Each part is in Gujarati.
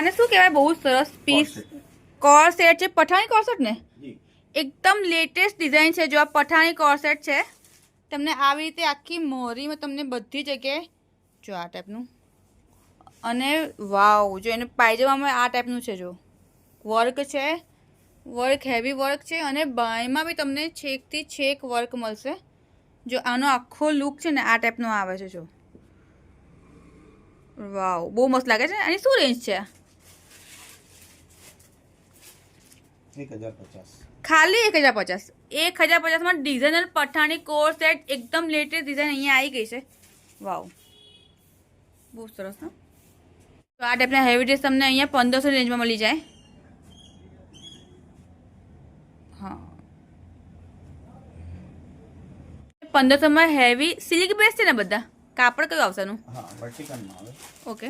આને શું કહેવાય? બહુ સરસ પીસ કોર સેટ છે, પઠાણી કોર સેટ ને એકદમ લેટેસ્ટ ડિઝાઇન છે. જો આ પઠાણી કોર સેટ છે, તમને આવી રીતે આખી મોરીમાં તમને બધી જગ્યાએ જો આ ટાઈપનું, અને વાવ, જો એને પાયજામામાં આ ટાઈપનું છે, જો વર્ક છે, વર્ક હેવી વર્ક છે, અને બાયમાં બી તમને છેકથી છેક વર્ક મળશે. જો આનો આખો લુક છે ને આ ટાઈપનો આવે છે. જો વાવ, બહુ મસ્ત લાગે છે. આની શું રેન્જ છે? 1050. ખાલી 1050. 1050માં ડિઝાઇનર પઠાણી કોર સેટ એકદમ લેટેસ્ટ ડિઝાઇન અહીંયા આવી ગઈ છે. વાવ, બહુ સરસ. હા, તો આ ટાઈપના હેવી ડ્રેસ તમને અહીંયા 1500 રેન્જમાં મળી જાય. હા, 1500માં હેવી સિલ્ક બેસ છે ને બધા? કાપડ કયું આવશે એનું? હા, વર્ટિકલમાં આવે. ઓકે,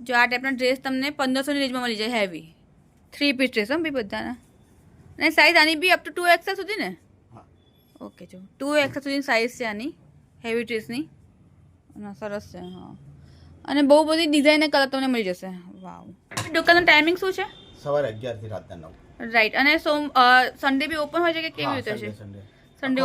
જો આ ટાઈપના ડ્રેસ તમને 1500 રેન્જમાં મળી જાય. હેવી 3 પીસ ડ્રેસ હો ભાઈ બધાના. અને સાઇઝ આની બી અપ ટુ 2XL સુધી ને? હા. ઓકે, જો 2XL સુધીની સાઇઝ છે આની હેવી ડ્રેસની. સરસ છે. હા, અને બહુ બધી ડિઝાઇન કલર તમને મળી જશે. વાવ. દુકાનનો ટાઈમિંગ શું છે? સવારે 11 થી રાતના 9. રાઈટ. અને સન્ડે બી ઓપન હોય છે કે કેવી રીતે છે? સન્ડે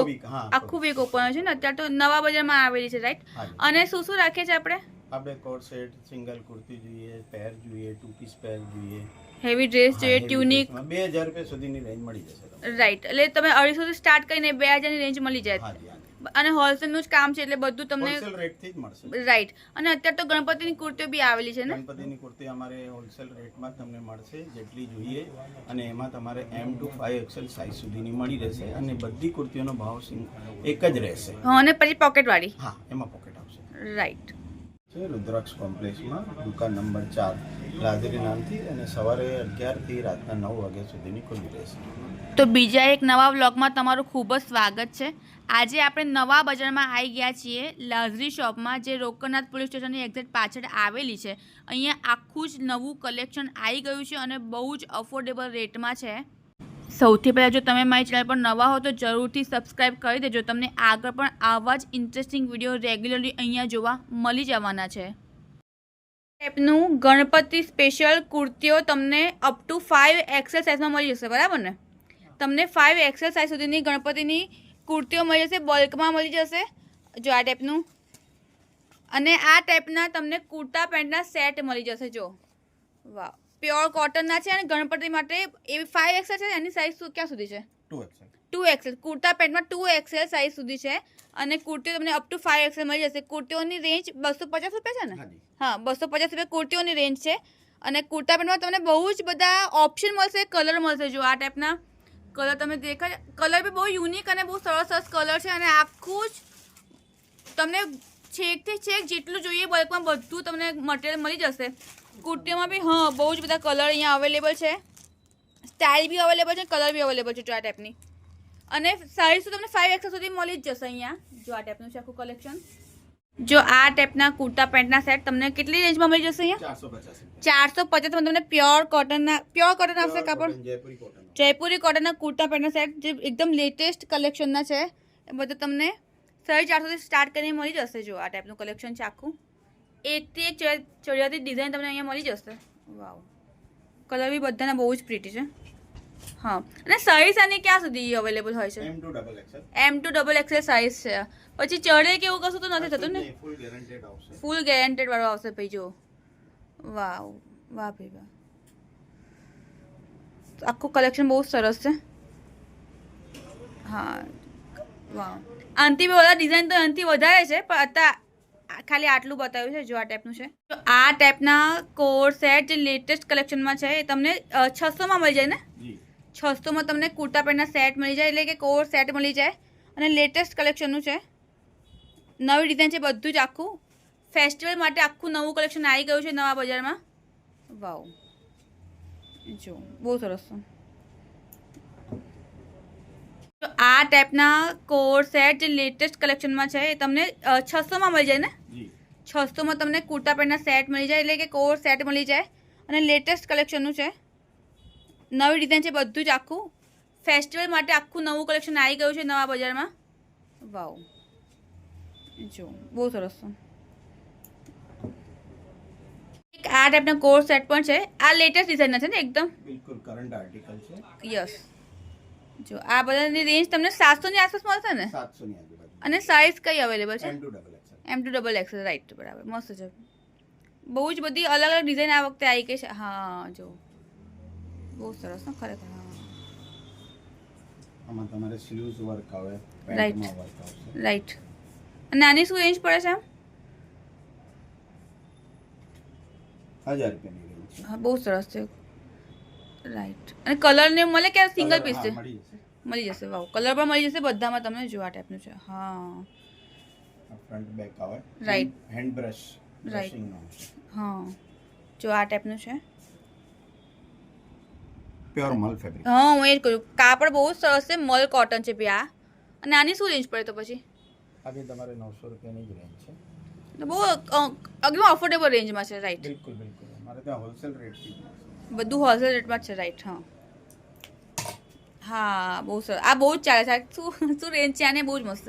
આખું વીક ઓપન હોય છે ને? અત્યારે તો નવા બજારમાં આવેલી છે, રાઈટ? અને શું શું રાખીએ છીએ આપણે? આપણે કોટ સેટ, સિંગલ કુર્તી જોઈએ, પેર જોઈએ, 2 પીસ પેર જોઈએ, હેવી ડ્રેસ જોઈએ, ટ્યુનિક. 2000 રૂપિયા સુધીની રેન્જ મળી જશે તમને. રાઈટ. એટલે તમે 250 થી સ્ટાર્ટ કરીને 2000 ની રેન્જ મળી જાય. હાજી, હાજી. અને હોલસેલનું જ કામ છે એટલે બધું તમને હોલસેલ રેટથી જ મળશે. રાઈટ. અને અત્યારે તો ગણપતિની કુર્તીઓ બી આવેલી છે ને? ગણપતિની કુર્તી અમારે હોલસેલ રેટમાં તમને મળશે, જેટલી જોઈએ. અને એમાં તમારે M to 5XL સાઇઝ સુધીની મળી રહેશે. અને બધી કુર્તીઓનો ભાવ એક જ રહેશે. હા, અને પછી પોકેટ વાળી? હા, એમાં પોકેટ આવશે. રાઈટ. છે રુદ્રાક્ષ કોમ્પ્લેક્સમાં દુકાન નંબર 4 લાદરી નામથી, અને સવારે 11 થી રાતના 9 વાગ્યા સુધીની ખુલ્લી રહેશે. તો બીજા એક નવા વ્લોગમાં તમારું ખૂબ જ સ્વાગત છે. આજે આપણે નવા બજારમાં આવી ગયા છીએ લાઝરી શોપમાં, જે રોકડનાથ પોલીસ સ્ટેશનની એક્ઝેક્ટ પાછળ આવેલી છે. અહીંયા આખું જ નવું કલેક્શન આવી ગયું છે અને બહુ જ અફોર્ડેબલ રેટમાં છે. સૌથી પહેલાં જો તમે મારી ચેનલ પર નવા હો તો જરૂરથી સબસ્ક્રાઈબ કરી દેજો. તમને આગળ પણ આવા જ ઇન્ટરેસ્ટિંગ વિડીયો રેગ્યુલરલી અહીંયા જોવા મળી જવાના છે. ટાઈપનું ગણપતિ સ્પેશિયલ કુર્તીઓ તમને અપ ટુ 5XL સાઇઝમાં મળી જશે, બરાબર ને? તમને 5XL સાઇઝ સુધીની ગણપતિની કુર્તીઓ મળી જશે, બલ્કમાં મળી જશે. જો આ ટાઈપનું, અને આ ટાઈપના તમને કુર્તા પેન્ટના સેટ મળી જશે. જો વાહ, પ્યોર કોટનના છે. અને ગણપતિ માટે એવી 5XL છે, એની સાઇઝ ક્યાં સુધી છે? 2XL. કુર્તા પેન્ટમાં 2XL સાઇઝ સુધી છે. અને કુર્તીઓ તમને અપ ટુ 5XL મળી જશે. કુર્તીઓની રેન્જ 250 રૂપિયા છે ને? હા, 250 રૂપિયા કુર્તીઓની રેન્જ છે. અને કુર્તા પેન્ટમાં તમને બહુ જ બધા ઓપ્શન મળશે, કલર મળશે. જો આ ટાઈપના કલર તમે દેખાય, કલર બી બહુ યુનિક અને બહુ સરસ સરસ કલર છે. અને આખું જ તમને છેકથી છેક જેટલું જોઈએ બલ્કમાં બધું તમને મટીરિયલ મળી જશે. કુર્તીઓમાં બી હા બહુ જ બધા કલર અહીંયા અવેલેબલ છે. સ્ટાઇલ બી અવેલેબલ છે, કલર બી અવેલેબલ છે. જો આ ટાઈપની, અને સાઇઝ તો તમને 5XL સુધી મળી જ જશે અહીંયા. જો આ ટાઈપનું છે આખું કલેક્શન. જો આ ટાઈપના કુર્તા પેન્ટના સેટ તમને કેટલી રેન્જમાં મળી જશે અહીંયા? 450માં તમને પ્યોર કોટન આવશે કાપડ. જયપુરી કોટનના કુર્તા પેન્ટના સેટ જે એકદમ લેટેસ્ટ કલેક્શનના છે, એ બધું તમને 450 થી સ્ટાર્ટ કરીને મળી જશે. જો આ ટાઈપનું કલેક્શન છે આખું. એકથી એક ચડિયાતી ડિઝાઇન તમને અહીંયા મળી જશે. વાવ, કલર બી બધાના બહુ જ પ્રીટી છે. હા, અને સાઇઝ આની ક્યાં સુધી અવેલેબલ હોય છે? M to XXL સાઇઝ છે. પછી ચડે કે એવું કશું તો નથી થતું ને? ફૂલ ગેરંટેડ વાળો આવશે ભાઈ. જો વાવ, વાહ ભાઈ વાહ, આખું કલેક્શન બહુ સરસ છે. હા, વાહ. આનાથી બી બધા ડિઝાઇન તો આનાથી વધારે છે, પણ અત્યારે ખાલી આટલું બતાવ્યું છે. જો આ ટાઈપનું છે. તો આ ટાઈપના કોર સેટ જે લેટેસ્ટ કલેક્શનમાં છે એ તમને 600માં મળી જાય ને? 600માં તમને કુર્તા પેન્ટના સેટ મળી જાય, એટલે કે કોર સેટ મળી જાય. અને લેટેસ્ટ કલેક્શનનું છે, નવી ડિઝાઇન છે, બધું જ આખું ફેસ્ટિવલ માટે આખું નવું કલેક્શન આવી ગયું છે નવા બજારમાં. વાવ, જો બહુ સરસ છે. તો આ ટાઈપના કોર સેટ જે લેટેસ્ટ કલેક્શનમાં છે એ તમને 600માં મળી જાય ને? 600માં તમને કુર્તા પેન્ટના સેટ મળી જાય, એટલે કે કોર સેટ મળી જાય. અને લેટેસ્ટ કલેક્શનનું છે, નવી ડિઝાઇન છે, બધું જ આખું ફેસ્ટિવલ માટે આખું નવું કલેક્શન આવી ગયું છે નવા બજારમાં. વાવ, જો બહુ સરસ છે. આ ટાઈપના કોર્સ સેટ પણ છે. આ લેટેસ્ટ ડિઝાઇનના છે ને એકદમ? બિલકુલ કરંટ આર્ટિકલ છે. યસ. જો આ બધાની રેન્જ તમને 700 ની આસપાસ મળશે ને? 700 ની આજુબાજુ. અને સાઇઝ કઈ અવેલેબલ છે? M2XL. રાઈટ, બરાબર, મસ્ત છે. બહુ જ બધી અલગ અલગ ડિઝાઇન આ વખતે આવી ગઈ છે. હા જો બહુ સરસ ને ખરેખર. આમાં તમારે સ્લીવ્સ વર્ક આવે, રાઈટ પેન્ટમાં વર્ક આવશે. રાઈટ. અને આની શું રેન્જ પડે છે? 1000 રૂપિયાની રેન્જ છે. હા બહુ સરસ છે. રાઈટ. અને કલર ને મળે કે સિંગલ Colour, પીસ છે? હા, મળી જશે. મળી જશે. વાવ, કલર પણ મળી જશે બધામાં. તમને જો આ ટાઈપનું છે. હા ફ્રન્ટ બેક આવે. Right. Hand brush right. Brushing નો છે. હા જો આ ટાઈપનું છે. પ્યોર મલ ફેબ્રિક. હા હું એ જ કહ્યું, કાપડ બહુ સરસ છે. મલ કોટન છે ભી આ. અને આની શું રેન્જ પડે તો પછી? આ બી તમારે 900 રૂપિયાની જ રેન્જ છે. તો બહુ એકદમ અફોર્ડેબલ રેન્જમાં છે. રાઈટ. બિલકુલ બિલકુલ. અમારે ત્યાં હોલસેલ રેટથી બધું હોલસેલ રેટમાં જ છે. રાઈટ. હા હા બહુ સરસ. આ બહુ જ ચાલે છે. શું રેન્જ છે આને? બહુ જ મસ્ત.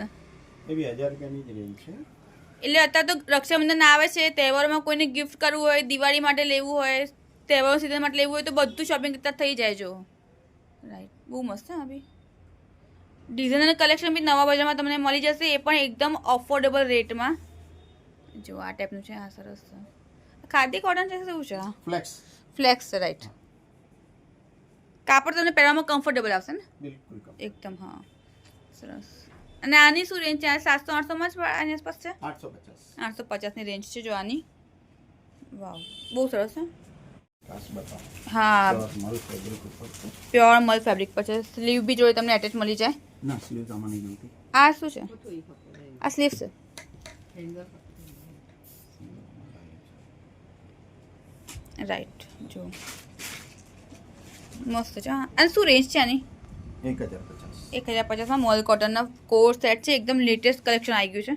એ બી 1000 રૂપિયાની જ રેન્જ છે. એટલે અત્યારે તો રક્ષાબંધન આવે છે, તહેવારોમાં કોઈને ગિફ્ટ કરવું હોય, દિવાળી માટે લેવું હોય, તહેવારો સિઝન માટે લેવું હોય તો બધું શોપિંગ કરતા થઈ જાય. જો રાઈટ, બહુ મસ્ત છે. આ બી ડિઝાઇન અને કલેક્શન બી નવા બજારમાં તમને મળી જશે, એ પણ એકદમ અફોર્ડેબલ રેટમાં. જો આ ટાઈપનું છે. આ સરસ છે. ખાદી કોટન છે શું છે? ફ્લેક્સ છે. રાઈટ. કાપડ તમને પહેરવામાં કમ્ફર્ટેબલ આવશે ને? બિલકુલ એકદમ. હા સરસ. અને આની શું રેન્જ છે? 700-800 માં જ આની આસપાસ છે? 850. 850 ની રેન્જ છે. જો આની. વાવ બહુ સરસ છે. કાસ બતાવો. હા મલ ફેબ્રિક ઉપર છે. પ્યોર મલ ફેબ્રિક પર છે. સ્લીવ બી જોડે તમને એટેચ મળી જાય. ના સ્લીવ આમાં નહીં મળતી. આ શું છે? આ સ્લીવ છે. રાઈટ. જો મસ્ત છે. અને શું રેન્જ છે આની? 1050. 1050 માં મોલ કોટનના કોર સેટ છે. એકદમ લેટેસ્ટ કલેક્શન આવી ગયું છે.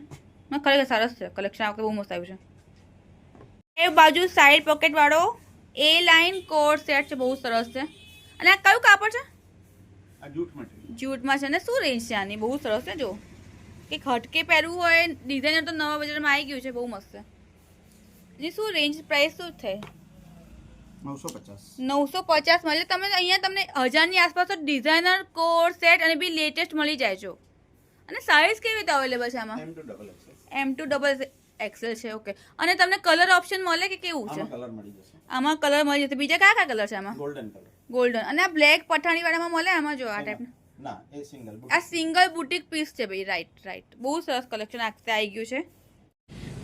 ખરેખર સરસ છે કલેક્શન. આ વખતે બહુ મસ્ત આવ્યું છે. એ બાજુ સાઈડ પોકેટ વાળો એ લાઇન કોર સેટ છે. બહુ સરસ છે. અને આ કયું કાપડ છે? આ જૂટ મટીરિયલ. જૂટમાં છે. ને શું રેન્જ છે આની? બહુ સરસ છે. જો કે હટકે પહેરવું હોય, ડિઝાઇનર તો નવા બજારમાં આવી ગયું છે. બહુ મસ્ત છે. એની શું રેન્જ પ્રાઇસ શું થાય? 950. 950 માં. એટલે તમે અહીંયા તમને 1000 ની આસપાસ તો ડિઝાઇનર કોર સેટ અને બી લેટેસ્ટ મળી જાય છે. અને સાઇઝ કેવી રીતે અવેલેબલ છે આમાં? M2XL છે. ઓકે. અને તમને કલર ઓપ્શન મળે કે કેવું છે? કલર મળી જશે. આમાં કલર મળી જશે. બીજા કયા કયા કલર છે આમાં? Golden colour. ગોલ્ડન. અને આ બ્લેક પઠાણી વાળામાં મળે? આમાં જો આ ટાઈપનું. ના એ સિંગલ. આ સિંગલ બુટીક પીસ છે ભાઈ. Right right. બહુ સરસ કલેક્શન આવી ગયું છે.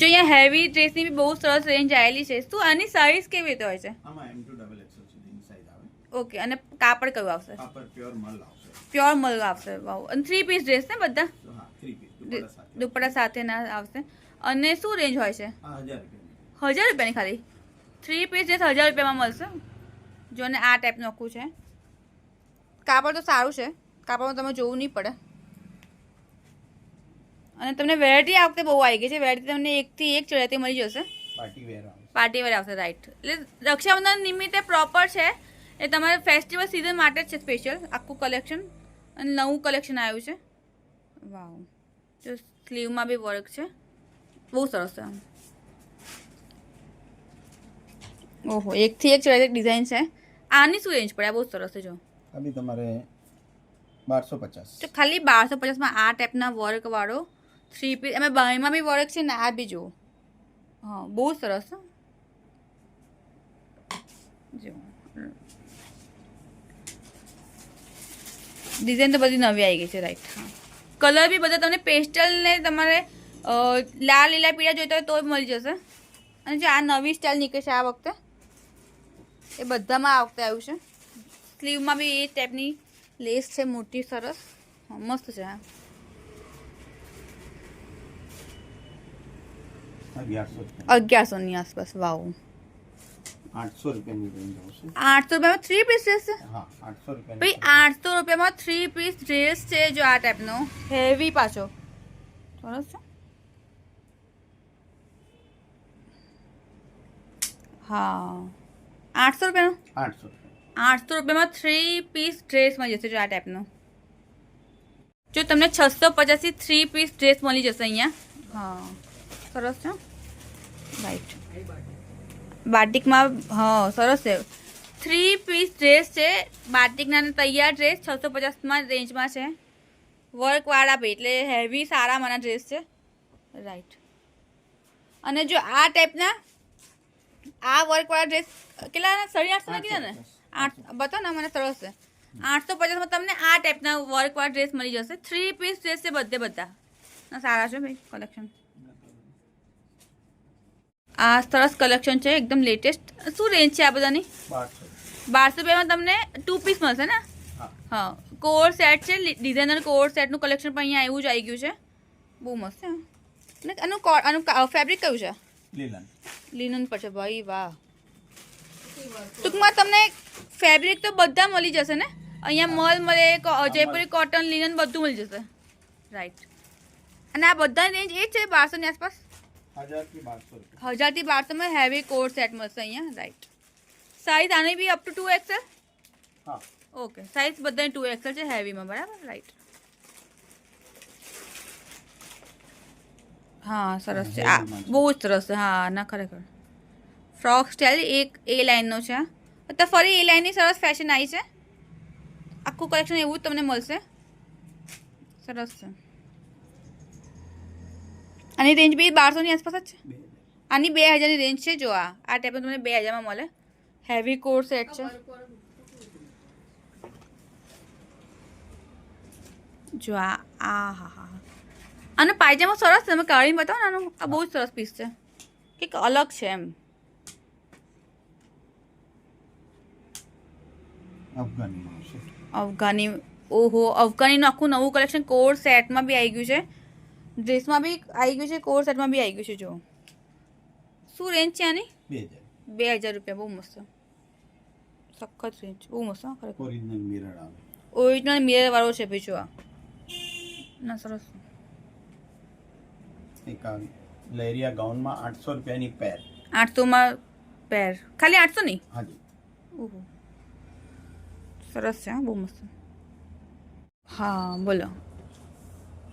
જો અહીંયા હેવી ડ્રેસની બી બહુ સરસ રેન્જ આવેલી છે. શું આની સાઇઝ કેવી રીતે હોય છે? આમાં M2XL સુધીની સાઈઝ આવે. ઓકે. અને કાપડ કયું આવશે? કાપડ પ્યોર મલ આવશે. પ્યોર મલ આવશે. વાવ. અને 3 પીસ ડ્રેસ ને બધા? હા 3 પીસ દુપટ્ટા સાથે. દુપટ્ટા સાથેના આવશે. અને શું રેન્જ હોય છે? આ 1000 રૂપિયાની. 1000 રૂપિયાની ખાલી 3 પીસ ડ્રેસ 1000 રૂપિયામાં મળશે. જો ને આ ટાઈપનું આખું છે. કાપડ તો સારું છે. કાપડમાં તમે જોવું નહીં પડે. અને તમને વેરાયટી આ વખતે બહુ આવી ગઈ છે. વેરાયટી તમને એકથી એક ચડાતી મળી જશે. પાર્ટી વેર આવશે. રાઈટ. એટલે રક્ષાબંધન નિમિત્તે પ્રોપર છે. એ તમારે ફેસ્ટિવલ સિઝન માટે જ છે સ્પેશિયલ આખું કલેક્શન. અને નવું કલેક્શન આવ્યું છે. વાવ. જો સ્લીવમાં બી વર્ક છે. બહુ સરસ છે. ઓહો, એકથી એક ચડાતી ડિઝાઇન છે. આની શું રેન્જ પડે? આ બહુ સરસ છે. જો આ બી તમારે 1250. તો ખાલી 1250 માં આ ટાઈપના વર્ક વાળો 3 પીસ. એમાં બાયમાં બી વર્ક છે ને આ બી જુઓ. હા બહુ સરસ. જો ડિઝાઇન તો બધી નવી આવી ગઈ છે. રાઈટ. હા કલર બી બધા તમને પેસ્ટલ ને તમારે લાલ લીલા પીળા જોઈતા હોય તો મળી જશે. અને જે આ નવી સ્ટાઇલ નીકળે છે આ વખતે એ બધામાં આ વખતે આવ્યું છે. સ્લીવમાં બી એ ટાઈપની લેસ છે મોટી સરસ. મસ્ત છે. 1100 ની આસપાસ. વાવ. 800 રૂપિયાની રેન્જ આવશે. 800 રૂપિયામાં 3 પીસ ડ્રેસ છે? હા 800 રૂપિયાની. ભાઈ 800 રૂપિયામાં 3 પીસ ડ્રેસ છે. જો આ ટાઈપનો હેવી પાછો સરસ છે. હા 800 રૂપિયાનો. 800 રૂપિયામાં 3 પીસ ડ્રેસ મળી જશે. જો આ ટાઈપનો. જો તમને 650 થી 3 પીસ ડ્રેસ મળી જશે અહીંયા. હા સરસ છે. રાઈટ. બાટિકમાં હા સરસ છે. 3 પીસ ડ્રેસ છે બાટિકના અને તૈયાર ડ્રેસ 650માં રેન્જમાં છે. વર્કવાળા બી એટલે હેવી સારા માના ડ્રેસ છે. રાઈટ. અને જો આ ટાઈપના આ વર્કવાળા ડ્રેસ કેટલા 850 કીધા ને 8 બતાવો ને મને સરસ છે. 850માં તમને આ ટાઈપના વર્કવાળા ડ્રેસ મળી જશે. 3 પીસ ડ્રેસ છે બધા સારા છે ભાઈ કલેક્શન. આ સરસ કલેક્શન છે એકદમ લેટેસ્ટ. શું રેન્જ છે આ બધાની? 1200 રૂપિયામાં તમને 2 પીસ મળશે ને? હા કોર સેટ છે ડિઝાઇનર કોર સેટનું કલેક્શન પણ અહીંયા એવું જ આવી ગયું છે. બહુ મસ્ત છે. અને આનું ફેબ્રિક કયું છે? લિનન પર છે ભાઈ વાહ. ટૂંકમાં તમને ફેબ્રિક તો બધા મળી જશે ને અહીંયા મલ મળે જયપુરી કોટન લિનન બધું મળી જશે. રાઈટ. અને આ બધાની રેન્જ એ જ છે 1200 ની આસપાસ? 1000 થી 1200માં હેવી કોટ સેટ મળશે અહીંયા. રાઈટ. સાઇઝ આની બી અપ ટુ 2XL? હા ઓકે સાઇઝ બધાની 2XL છે હેવીમાં બરાબર. રાઈટ. હા સરસ છે આ બહુ જ સરસ છે. હા ના ખરેખર ફ્રોક સ્ટાઇલ એક એ લાઇનનો છે. તો ફરી એ લાઇનની સરસ ફેશન આવી છે. આખું કલેક્શન એવું જ તમને મળશે. સરસ છે. આની રેન્જ બી 1200 ની આસપાસ જ છે. આની 2000 ની રેન્જ છે. જો આ ટાઈપનું તમને 2000માં મળે. હેવી કોટ સેટ છે. જો આ હા હા આનો પાયજામો સરસ છે. તમે કાઢીને બતાવો ને આનું આ બહુ જ સરસ પીસ છે. કંઈક અલગ છે એમ. અફઘાની ઓહો અફઘાનીનું આખું નવું કલેક્શન કોટ સેટમાં બી આવી ગયું છે. ડ્રેસમાં બી આવી ગયું છે કોટ સેટમાં બી આવી ગયું છે. જો શું રેન્જ છે આની? 2000 રૂપિયા. બહુ મસ્ત સખત રેન્જ. બહુ મસ્ત ખરેખર. ઓરિજિનલ મિરર વાળો છે ભાઈ. જો આ ના સરસ. એક લહેરિયા ગાઉનમાં 800 રૂપિયાની પેર. 800માં પેર ખાલી 800 ની? હાજી. ઓહો સરસ છે. બહુ મસ્ત. હા બોલો.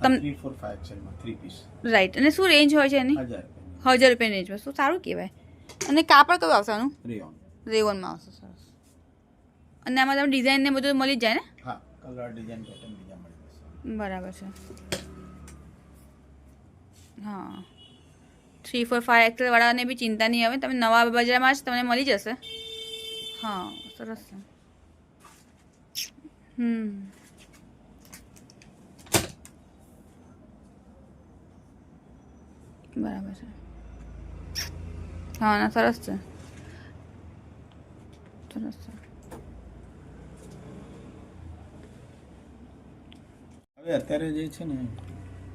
3 4 5 XL માં 3 પીસ. રાઈટ. અને શું રેન્જ હોય છે એની? 1000 રૂપિયાની રેન્જમાં. શું સારું કહેવાય. અને કાપડ કયું આવશે આનું? રેયોનમાં આવશે. સરસ. અને આમાં તમે ડિઝાઇન ને બધું મળી જ જાય ને? હા કલર ડિઝાઇન પેટર્ન બીજા મળી જશે. બરાબર છે. હા 3 4 5 XL વાળાને બી ચિંતા નહીં આવે. તમે નવા બજારમાં જ તમને મળી જશે. હા સરસ છે. બરાબર છે. હા ના સરસ છે. સરસ છે. હવે અત્યારે જે છે ને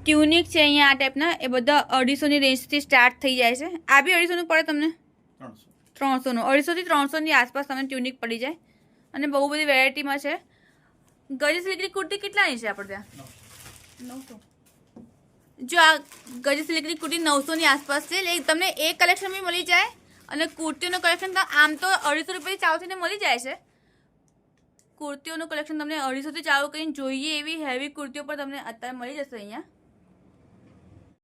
ટ્યુનિક છે અહીંયા આ ટાઈપના એ બધા 250 ની રેન્જથી સ્ટાર્ટ થઈ જાય છે. આ બી 250 નું પડે તમને? 300 નું. 250 થી 300 ની આસપાસ તમને ટ્યુનિક પડી જાય. અને બહુ બધી વેરાયટીમાં છે. ગજી સિલ્કની કુર્તી કેટલાની છે આપણે ત્યાં? 900. જો આ ગજી સિલ્કની કુર્તી 900 ની આસપાસ છે. એટલે તમને એક કલેક્શન બી મળી જાય અને કુર્તીનું કલેક્શન આમ તો 250 રૂપિયાથી ચાલુ થઈને મળી જાય છે. કુર્તીઓનું કલેક્શન તમને 250 થી ચાલુ કરીને જોઈએ એવી હેવી કુર્તીઓ પર તમને અત્યારે મળી જશે અહીંયા.